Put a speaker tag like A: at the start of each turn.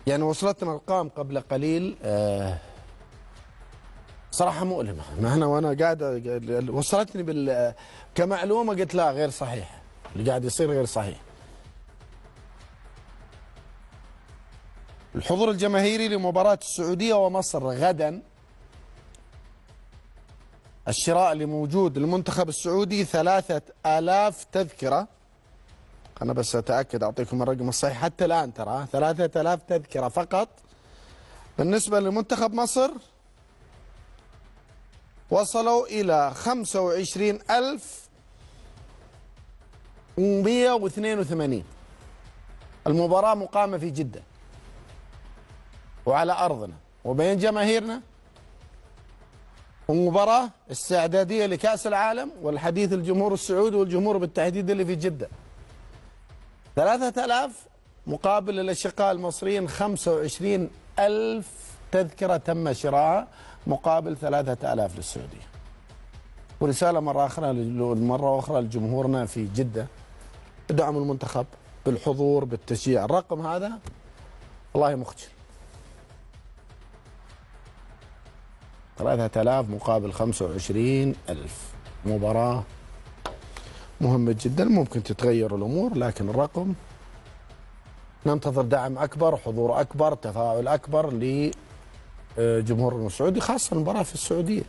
A: يعني وصلتنا ارقام قبل قليل صراحه مؤلمه. ما انا وانا قاعد وصلتني كمعلومه، قلت لا غير صحيح، اللي قاعد يصير غير صحيح. الحضور الجماهيري لمباراة السعودية ومصر غدا، الشراء اللي موجود للمنتخب السعودي 3000 تذكرة. أنا بس أتأكد أعطيكم الرقم الصحيح حتى الآن، ترى 3000 تذكرة فقط. بالنسبة لمنتخب مصر وصلوا إلى 25182. المباراة مقامة في جدة وعلى أرضنا وبين جماهيرنا، ومباراة استعدادية لكأس العالم، والحديث الجمهور السعودي والجمهور بالتحديد اللي في جدة. 3000 مقابل الأشقاء المصريين 25000 تذكرة تم شراءها مقابل 3000 للسعودية. ورسالة مرة أخرى لجمهورنا في جدة: ادعموا المنتخب بالحضور بالتشجيع. الرقم هذا والله مخجل، 3000 مقابل 25000. مباراة مهمة جدا، ممكن تتغير الأمور، لكن الرقم ننتظر دعم أكبر، حضور أكبر، تفاعل أكبر لجمهورنا السعودي، خاصة المباراة في السعودية.